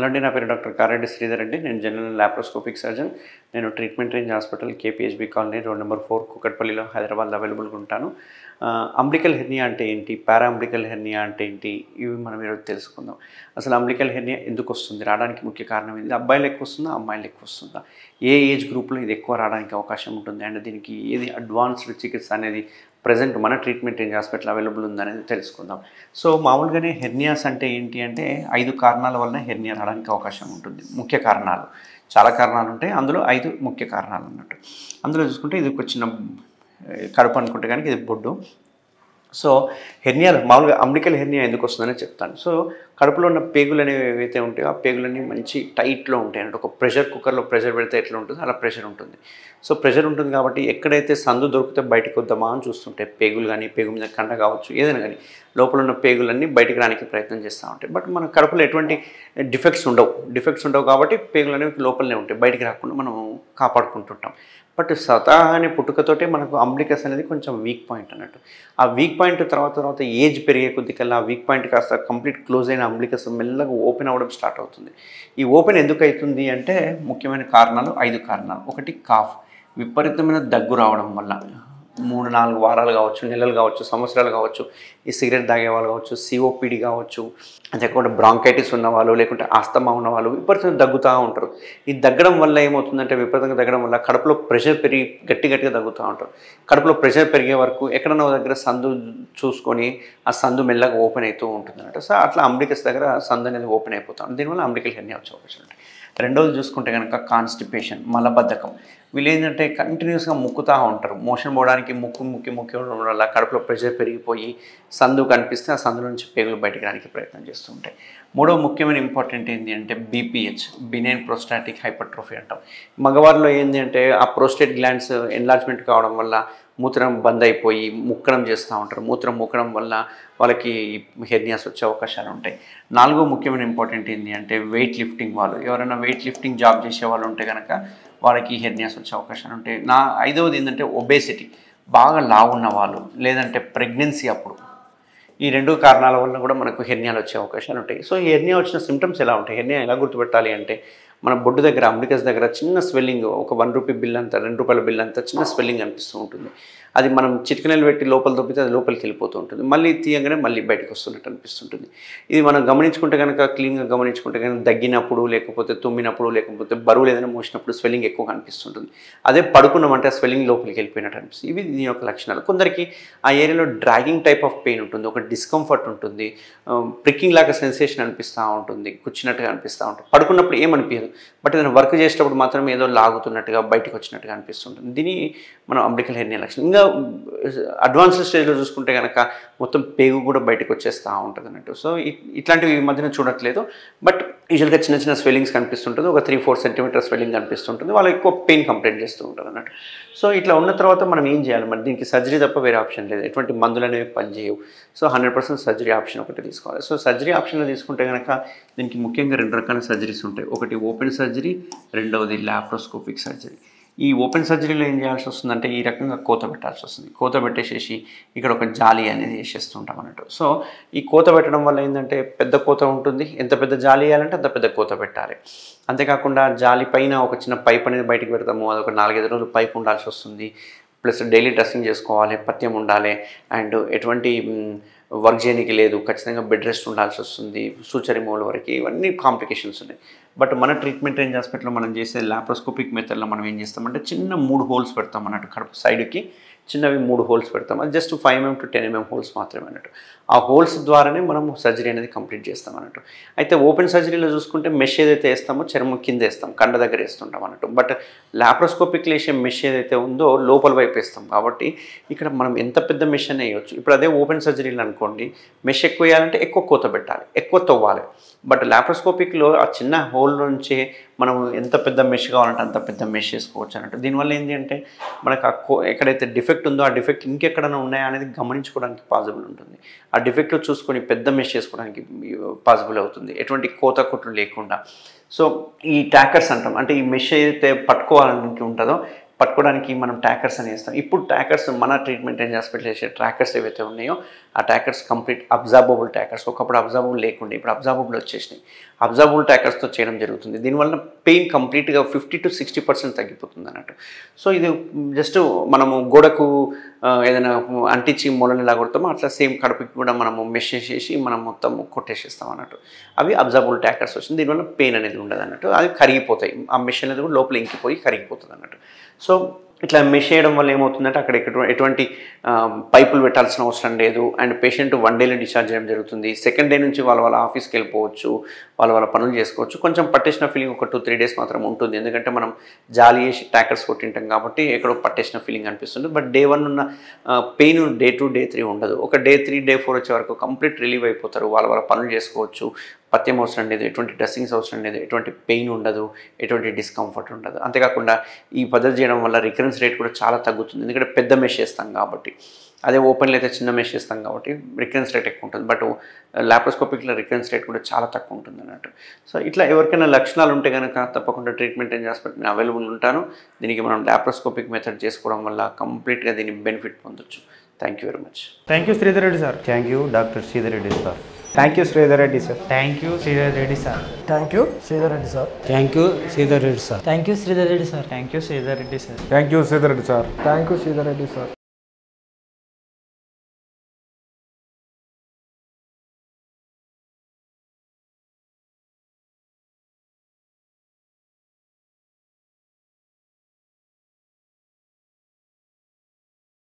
Hello అండి, నా పేరు డాక్టర్ కారెడ్డి శ్రీధర్ అండి. నేను జనరల్ లాప్రోస్కోపిక్ సర్జన్. నేను treatment range hospital KPHB colony road number 4 కుకట్పల్లిలో హైదరాబాద్లో అవైలబుల్గా ఉంటాను. అంబ్లికల్ హెర్నియా అంటే ఏంటి, పారా అంబ్లికల్ హెర్నియా అంటే ఏంటి, ఇవి మనం ఈరోజు తెలుసుకుందాం. అసలు అంబ్లికల్ హెర్నియా ఎందుకు వస్తుంది, రావడానికి ముఖ్య కారణం ఏంటి, అబ్బాయిలు ఎక్కువ వస్తుందా అమ్మాయిలు ఎక్కువ వస్తుందా, ఏ ఏజ్ గ్రూప్లో ఇది ఎక్కువ రావడానికి అవకాశం ఉంటుంది, అండ్ దీనికి ఏది అడ్వాన్స్డ్ చికిత్స అనేది ప్రజెంట్ మన ట్రీట్మెంట్ రేంజ్ హాస్పిటల్ అవైలబుల్ ఉందనేది తెలుసుకుందాం. సో మామూలుగానే హెర్నియాస్ అంటే ఏంటి అంటే 5 కారణాల వలన హెర్నియా రావడానికి అవకాశం ఉంటుంది. ముఖ్య కారణాలు చాలా కారణాలు ఉంటాయి, అందులో 5 ముఖ్య కారణాలు అన్నట్టు. అందులో చూసుకుంటే ఇది ఒక చిన్న కడుపు అనుకుంటే కనుక ఇది బొడ్డు. సో హెర్నియాలు మామూలుగా అంబ్లికల్ హెర్నియా ఎందుకు వస్తుందని చెప్తాను. సో కడుపులో ఉన్న పేగులు అనేవి ఏవైతే ఉంటాయో ఆ పేగులన్నీ మంచి టైట్లో ఉంటాయి అన్నట్టు. ఒక ప్రెషర్ కుక్కర్లో ప్రెషర్ పెడితే ఎట్లా ఉంటుందో అలా ప్రెషర్ ఉంటుంది. సో ప్రెషర్ ఉంటుంది కాబట్టి ఎక్కడైతే సందు దొరికితే బయటకు వద్దామా అని చూస్తుంటాయి. పేగులు కానీ, పేగు మీద కండ కావచ్చు, ఏదైనా కానీ లోపల ఉన్న పేగులన్నీ బయటకు రానికి ప్రయత్నం చేస్తూ ఉంటాయి. బట్ మన కడుపులో ఎటువంటి డిఫెక్ట్స్ ఉండవు కాబట్టి పేగులు అనేవి లోపలనే ఉంటాయి, బయటికి రాకుండా మనం కాపాడుకుంటుంటాం. బట్ స్వతహానే పుట్టుకతోటే మనకు అంబ్లికస్ అనేది కొంచెం వీక్ పాయింట్ అన్నట్టు. ఆ వీక్ పాయింట్ తర్వాత ఏజ్ పెరిగే కొద్ది కల్లా ఆ వీక్ పాయింట్ కాస్త కంప్లీట్ క్లోజ్ అయిన అంబ్లికస్ మెల్లగా ఓపెన్ అవ్వడం స్టార్ట్ అవుతుంది. ఈ ఓపెన్ ఎందుకు అవుతుంది అంటే ముఖ్యమైన కారణాలు 5 కారణాలు. ఒకటి కాఫ్, విపరీతమైన దగ్గు రావడం వల్ల 3-4 వారాలు కావచ్చు, నెలలు కావచ్చు, సంవత్సరాలు కావచ్చు, ఈ సిగరెట్ తాగే వాళ్ళు కావచ్చు, COPD కావచ్చు, లేకుంటే బ్రాంకైటిస్ ఉన్నవాళ్ళు, లేకుంటే ఆస్తమా ఉన్నవాళ్ళు విపరీతంగా దగ్గుతూ ఉంటారు. ఈ దగ్గడం వల్ల ఏమవుతుందంటే విపరీతంగా దగ్గడం వల్ల కడుపులో ప్రెషర్ పెరిగి గట్టిగా దగ్గుతూ ఉంటారు. కడుపులో ప్రెషర్ పెరిగే వరకు ఎక్కడన్నా దగ్గర సందు చూసుకొని ఆ సందు మెల్లగా ఓపెన్ అవుతూ ఉంటుంది అన్నట్టు. సో అట్లా అంబ్లికస్ దగ్గర సందు అనేది ఓపెన్ అయిపోతాం. దీనివల్ల అంబ్లికల్ హెర్నియా వచ్చే అవకాశం ఉంటాయి. రెండోది చూసుకుంటే కనుక కాన్స్టిపేషన్, మలబద్ధకం. వీళ్ళు ఏంటంటే కంటిన్యూస్గా ముక్కుతూ ఉంటారు. మోషన్ పోవడానికి ముక్కి ఉండడం వల్ల కడుపులో ప్రెషర్ పెరిగిపోయి సందు కనిపిస్తే ఆ సందు నుంచి పేగులు బయటకు రానికి ప్రయత్నం చేస్తూ ఉంటాయి. మూడో ముఖ్యమైన ఇంపార్టెంట్ ఏంటి అంటే BPH, బినైన్ ప్రోస్టాటిక్ హైపర్ట్రోఫీ అంటాం. మగవారిలో ఏంటి అంటే ఆ ప్రోస్టేట్ గ్లాండ్స్ ఎన్లార్జ్మెంట్ కావడం వల్ల మూత్రం బంద్ అయిపోయి ముక్కడం చేస్తూ ఉంటారు. మూత్రం ముక్కడం వల్ల వాళ్ళకి హెర్నియాస్ వచ్చే అవకాశాలు ఉంటాయి. నాలుగో ముఖ్యమైన ఇంపార్టెంట్ ఏంటి అంటే వెయిట్ లిఫ్టింగ్. వాళ్ళు ఎవరైనా వెయిట్ లిఫ్టింగ్ జాబ్ చేసే వాళ్ళు ఉంటే కనుక వాళ్ళకి హెర్నియాస్ వచ్చే అవకాశాలు ఉంటాయి. ఐదవది ఏంటంటే ఒబేసిటీ, బాగా లావు ఉన్న వాళ్ళు, లేదంటే ప్రెగ్నెన్సీ అప్పుడు. ఈ 2 కారణాల వల్ల కూడా మనకు హెర్నియాలు వచ్చే అవకాశాలు ఉంటాయి. సో ఈ హెర్నియా వచ్చిన సిమ్టమ్స్ ఎలా ఉంటాయి, హెర్నియా ఎలా గుర్తుపెట్టాలి అంటే మన బొడ్డు దగ్గర అంబ్లికస్ దగ్గర చిన్న స్వెల్లింగ్, ఒక ₹1 బిల్ అంతా, ₹2 బిల్ అంతా చిన్న స్వెల్లింగ్ అనిపిస్తూ ఉంటుంది. అది మనం చిటికనలు పెట్టి లోపల దొబ్బితే అది లోపలికి వెళ్ళిపోతూ ఉంటుంది. మళ్ళీ తీయగానే మళ్ళీ బయటకు వస్తున్నట్టు అనిపిస్తుంటుంది. ఇది మనం గమనించుకుంటే కనుక, క్లీన్గా గమనించుకుంటే కనుక దగ్గినప్పుడు, లేకపోతే తుమ్మినప్పుడు, లేకపోతే బరువులు ఏదైనా మోసినప్పుడు స్వెల్లింగ్ ఎక్కువగా అనిపిస్తుంటుంది. అదే పడుకున్నామంటే ఆ స్వెల్లింగ్ లోపలికి వెళ్ళిపోయినట్టు అనిపిస్తుంది. ఇవి దీని యొక్క లక్షణాలు. కొందరికి ఆ ఏరియాలో డ్రాగింగ్ టైప్ ఆఫ్ పెయిన్ ఉంటుంది, ఒక డిస్కంఫర్ట్ ఉంటుంది, ప్రిక్కింగ్ లాగా సెన్సేషన్ అనిపిస్తూ ఉంటుంది, కూర్చున్నట్టుగా అనిపిస్తూ ఉంటుంది. పడుకున్నప్పుడు ఏమనిపించదు, బట్ ఏదైనా వర్క్ చేసేటప్పుడు మాత్రం ఏదో లాగుతున్నట్టుగా, బయటకు వచ్చినట్టుగా అనిపిస్తుంటుంది. దీన్ని మనం అంబ్లికల్ హెర్నియా లక్షణం. ఇంకా అడ్వాన్స్డ్ స్టేజ్లో చూసుకుంటే కనుక మొత్తం పేగు కూడా బయటకు వచ్చేస్తూ ఉంటుంది అన్నట్టు. సో ఇట్లాంటివి ఈ మధ్యన చూడట్లేదు, బట్ యూజువల్గా చిన్న స్వెల్లింగ్స్ కనిపిస్తుంటుంది. ఒక 3-4 సెంటీమీటర్ స్వెల్లింగ్ కనిపిస్తుంటుంది. వాళ్ళు ఎక్కువ పెయిన్ కంప్లైంట్ చేస్తూ ఉంటారు అన్నట్టు. సో ఇట్లా ఉన్న తర్వాత మనం ఏం చేయాలి, మరి దీనికి సర్జరీ తప్ప వేరే ఆప్షన్ లేదు. ఎటువంటి మందులు అనేవి పనిచేయవు. సో 100% సర్జరీ ఆప్షన్ ఒకటి తీసుకోవాలి. సో సర్జరీ ఆప్షన్లో తీసుకుంటే కనుక దీనికి ముఖ్యంగా 2 రకాల సర్జరీస్ ఉంటాయి. ఒకటి ఓపెన్ సర్జరీ, రెండవది లాప్రోస్కోపిక్ సర్జరీ. ఈ ఓపెన్ సర్జరీలో ఏం చేయాల్సి వస్తుందంటే ఈ రకంగా కోత పెట్టాల్సి వస్తుంది. కోత పెట్టేసేసి ఇక్కడ ఒక జాలి అనేది వేసేస్తుంటాం అన్నట్టు. సో ఈ కోత పెట్టడం వల్ల ఏంటంటే పెద్ద కోత ఉంటుంది. ఎంత పెద్ద జాలి వేయాలంటే అంత పెద్ద కోత పెట్టాలి. అంతేకాకుండా జాలి పైన ఒక చిన్న పైప్ అనేది బయటకు పెడతాము. అది ఒక 4-5 రోజులు పైప్ ఉండాల్సి వస్తుంది. ప్లస్ డైలీ డ్రెస్సింగ్ చేసుకోవాలి, పథ్యం ఉండాలి, అండ్ ఎటువంటి వర్క్ చేయడానికి లేదు, ఖచ్చితంగా బెడ్ రెస్ట్ ఉండాల్సి వస్తుంది, సూచర్ రిమూవల్ వరకు. ఇవన్నీ కాంప్లికేషన్స్ ఉన్నాయి. బట్ మన ట్రీట్మెంట్ రేంజ్ హాస్పిటల్లో మనం చేసే లాప్రోస్కోపిక్ మెథడ్లో మనం ఏం చేస్తామంటే చిన్న 3 హోల్స్ పెడతాం అన్నట్టు. కడుపు సైడ్కి చిన్నవి 3 హోల్స్ పెడతాం. అది just 5 mm to 10 mm holes మాత్రమే అన్నట్టు. ఆ హోల్స్ ద్వారానే మనం సర్జరీ అనేది కంప్లీట్ చేస్తాం అన్నట్టు. అయితే ఓపెన్ సర్జరీలో చూసుకుంటే మెష్ ఏదైతే వేస్తామో చర్మం కింద వేస్తాం, కండ దగ్గర వేస్తుంటాం అన్నట్టు. బట్ లాప్రోస్కోపిక్లో వేసే మెష్ ఏదైతే ఉందో లోపల వైపు వేస్తాం కాబట్టి ఇక్కడ మనం ఎంత పెద్ద మెష్ అనే వేయవచ్చు. ఇప్పుడు అదే ఓపెన్ సర్జరీలు అనుకోండి, మెష్ ఎక్కువ వేయాలంటే ఎక్కువ కోత పెట్టాలి, ఎక్కువ తవ్వాలి. బట్ లాప్రోస్కోపిక్లో ఆ చిన్న హోల్ నుంచి మనం ఎంత పెద్ద మెష్ కావాలంటే అంత పెద్ద మెష్ చేసుకోవచ్చు అన్నట్టు. దీనివల్ల ఏంటి అంటే మనకు ఎక్కడైతే డిఫెక్ట్ ఉందో ఆ డిఫెక్ట్ ఇంకెక్కడైనా ఉన్నాయా అనేది గమనించుకోవడానికి పాసిబుల్ ఉంటుంది. ఆ డిఫెక్ట్లో చూసుకొని పెద్ద మెష్ చేసుకోవడానికి పాసిబుల్ అవుతుంది, ఎటువంటి కోత కుట్లు లేకుండా. సో ఈ ట్యాకర్స్ అంటాం, అంటే ఈ మెష్ ఏదైతే పట్టుకోవాలని ఉంటుందో పట్టుకోవడానికి మనం ట్రాకర్స్ అని వేస్తాం. ఇప్పుడు ట్రాకర్స్ మన ట్రీట్మెంట్ రేంజ్ హాస్పిటల్ చేసే ట్రాకర్స్ ఏవైతే ఉన్నాయో ఆ ట్రాకర్స్ కంప్లీట్ అబ్జార్బబుల్ ట్రాకర్స్. ఒకప్పుడు అబ్జార్బబుల్ లేకుండే, ఇప్పుడు అబ్జార్బబుల్ వచ్చేసినాయి. అబ్జార్బబుల్ ట్రాకర్స్తో చేయడం జరుగుతుంది. దీనివల్ల పెయిన్ కంప్లీట్గా 50 to 60% తగ్గిపోతుంది అన్నట్టు. సో ఇది జస్ట్ మనము గోడకు ఏదైనా అంటించి మూలని ఎలా కొడతామో అట్లా సేమ్ కడుపుకి కూడా మనము మెష్ చేసేసి మనం మొత్తం కొట్టేసేస్తాం అన్నట్టు. అవి అబ్జార్బబుల్ ట్రాకర్స్ వచ్చింది. దీనివల్ల పెయిన్ అనేది ఉండదు అన్నట్టు. అవి కరిగిపోతాయి, ఆ మెష్ అనేది కూడా లోపల ఇంకిపోయి కరిగిపోతుంది అన్నట్టు. సో ఇట్లా మెష్ చేయడం వల్ల ఏమవుతుందంటే అక్కడ ఎటువంటి పైపులు పెట్టాల్సిన అవసరం లేదు. అండ్ పేషెంట్ 1 డేలో డిశ్చార్జ్ చేయడం జరుగుతుంది. సెకండ్ డే నుంచి వాళ్ళ ఆఫీస్కి వెళ్ళిపోవచ్చు, వాళ్ళ పనులు చేసుకోవచ్చు. కొంచెం పట్టేసిన ఫీలింగ్ ఒక 2-3 డేస్ మాత్రం ఉంటుంది, ఎందుకంటే మనం జాలి వేసి ట్రాకర్స్ కొట్టింటాం కాబట్టి ఎక్కడో పట్టేసిన ఫీలింగ్ అనిపిస్తుంది. బట్ డే 1 ఉన్న పెయిన్ డే 2, డే 3 ఉండదు. ఒక డే 3, డే 4 వచ్చే వరకు కంప్లీట్ రిలీవ్ అయిపోతారు. వాళ్ళ పనులు చేసుకోవచ్చు. పత్యం అవసరం లేదు, ఎటువంటి డ్రెస్సింగ్స్ అవసరం లేదు, ఎటువంటి పెయిన్ ఉండదు, ఎటువంటి డిస్కంఫర్ట్ ఉండదు. అంతేకాకుండా ఈ పద్ధతి చేయడం వల్ల రికరెన్స్ రేట్ కూడా చాలా తగ్గుతుంది, ఎందుకంటే పెద్ద మెష్ చేస్తాం కాబట్టి. అదే ఓపెన్లో అయితే చిన్న మెష్ చేస్తాం కాబట్టి రికరెన్స్ రేట్ ఎక్కువ ఉంటుంది. బట్ లాప్రోస్కోపిక్లో రికరెన్స్ రేట్ కూడా చాలా తక్కువ ఉంటుంది అన్నట్టు. సో ఇట్లా ఎవరికైనా లక్షణాలు ఉంటే కనుక తప్పకుండా ట్రీట్మెంట్ రేంజ్ హాస్పిటల్ అవైలబుల్ ఉంటాను. దీనికి మనం లాప్రోస్కోపిక్ మెథడ్ చేసుకోవడం వల్ల కంప్లీట్గా దీన్ని బెనిఫిట్ పొందొచ్చు. Thank you very much. Thank you Sridhar Reddy sir. Thank you doctor Sridhar Reddy sir. Thank you Sridhar Reddy sir. Thank you Sridhar Reddy sir. Thank you Sridhar Reddy sir. Thank you Sridhar Reddy sir. Thank you Sridhar Reddy sir. Thank you Sridhar Reddy sir. Thank you Sridhar Reddy sir. Thank you Sridhar Reddy sir.